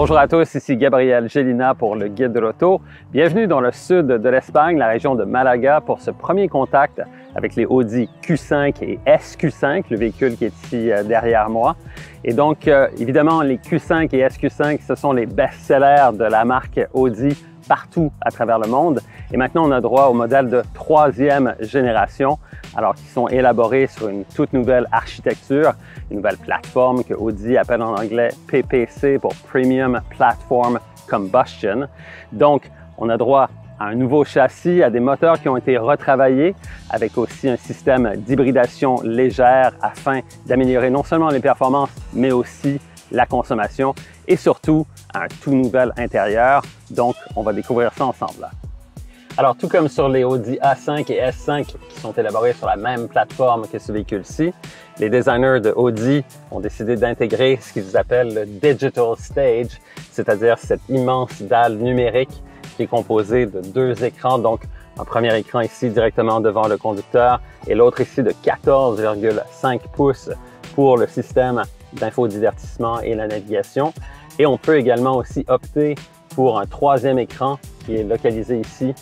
Bonjour à tous, ici Gabriel Gélina pour le Guide de l'Auto. Bienvenue dans le sud de l'Espagne, la région de Malaga, pour ce premier contact avec les Audi Q5 et SQ5, le véhicule qui est ici derrière moi. Et donc, évidemment, les Q5 et SQ5, ce sont les best-sellers de la marque Audi partout à travers le monde. Et maintenant, on a droit au modèle de troisième génération, alors qui sont élaborés sur une toute nouvelle architecture, une nouvelle plateforme que Audi appelle en anglais PPC pour Premium Platform Combustion. Donc, on a droit à un nouveau châssis, à des moteurs qui ont été retravaillés, avec aussi un système d'hybridation légère afin d'améliorer non seulement les performances, mais aussi la consommation et surtout un tout nouvel intérieur. Donc, on va découvrir ça ensemble. Alors, tout comme sur les Audi A5 et S5 qui sont élaborés sur la même plateforme que ce véhicule-ci, les designers de Audi ont décidé d'intégrer ce qu'ils appellent le Digital Stage, c'est-à-dire cette immense dalle numérique qui est composée de deux écrans, donc un premier écran ici directement devant le conducteur et l'autre ici de 14,5 pouces pour le système d'infodivertissement et la navigation. Et on peut également aussi opter pour un troisième écran qui est localisé ici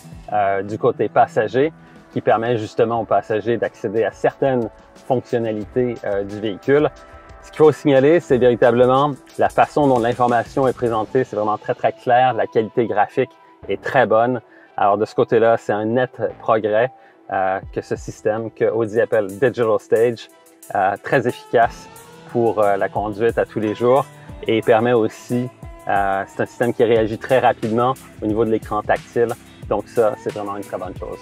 du côté passager, qui permet justement aux passagers d'accéder à certaines fonctionnalités du véhicule. Ce qu'il faut signaler, c'est véritablement la façon dont l'information est présentée. C'est vraiment très clair. La qualité graphique est très bonne. Alors de ce côté-là, c'est un net progrès que ce système que Audi appelle Digital Stage, très efficace pour la conduite à tous les jours et permet aussi, c'est un système qui réagit très rapidement au niveau de l'écran tactile. Donc ça, c'est vraiment une très bonne chose.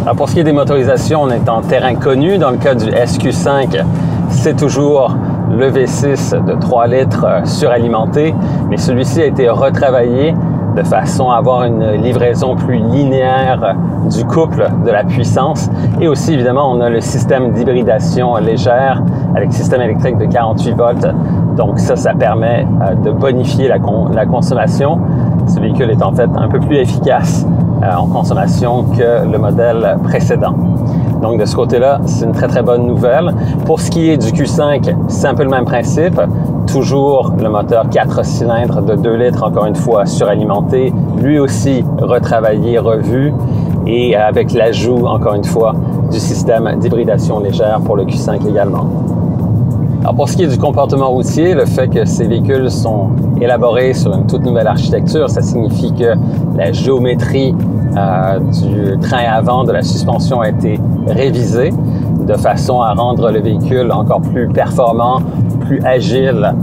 Alors pour ce qui est des motorisations, on est en terrain connu. Dans le cas du SQ5, c'est toujours le V6 de 3 litres suralimenté, mais celui-ci a été retravaillé de façon à avoir une livraison plus linéaire du couple de la puissance. Et aussi, évidemment, on a le système d'hybridation légère avec système électrique de 48 volts. Donc ça permet de bonifier la consommation. Ce véhicule est en fait un peu plus efficace en consommation que le modèle précédent. Donc de ce côté-là, c'est une très bonne nouvelle. Pour ce qui est du Q5, c'est un peu le même principe. Toujours le moteur 4 cylindres de 2 litres, encore une fois, suralimenté, lui aussi retravaillé, revu, et avec l'ajout, encore une fois, du système d'hybridation légère pour le Q5 également. Alors pour ce qui est du comportement routier, le fait que ces véhicules sont élaborés sur une toute nouvelle architecture, ça signifie que la géométrie du train avant de la suspension a été révisée de façon à rendre le véhicule encore plus performant, plus agile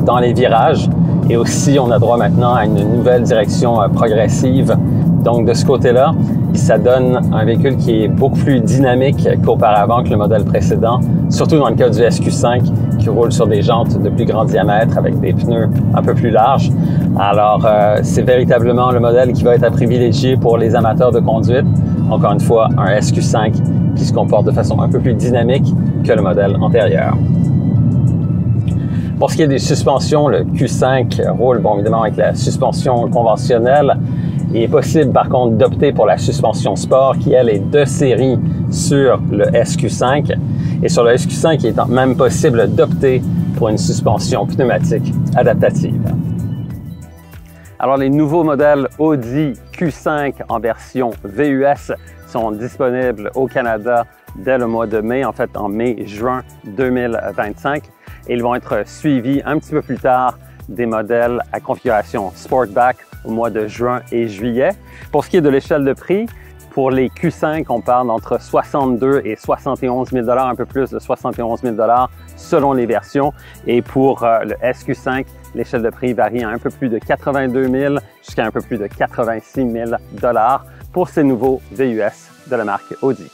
dans les virages. Et aussi, on a droit maintenant à une nouvelle direction progressive. Donc de ce côté-là, ça donne un véhicule qui est beaucoup plus dynamique qu'auparavant que le modèle précédent, surtout dans le cas du SQ5 qui roule sur des jantes de plus grand diamètre avec des pneus un peu plus larges. Alors c'est véritablement le modèle qui va être à privilégier pour les amateurs de conduite. Encore une fois, un SQ5 qui se comporte de façon un peu plus dynamique que le modèle antérieur. Pour ce qui est des suspensions, le Q5 roule évidemment avec la suspension conventionnelle. Il est possible par contre d'opter pour la suspension sport qui elle est de série sur le SQ5. Et sur le SQ5, il est même possible d'opter pour une suspension pneumatique adaptative. Alors les nouveaux modèles Audi Q5 en version VUS sont disponibles au Canada dès le mois de mai, en fait en mai-juin 2025. Et ils vont être suivis un petit peu plus tard des modèles à configuration Sportback au mois de juin et juillet. Pour ce qui est de l'échelle de prix, pour les Q5, on parle d'entre 62 et 71 000 $, un peu plus de 71 000 $ selon les versions. Et pour le SQ5, l'échelle de prix varie à un peu plus de 82 000 jusqu'à un peu plus de 86 000 $ pour ces nouveaux VUS de la marque Audi.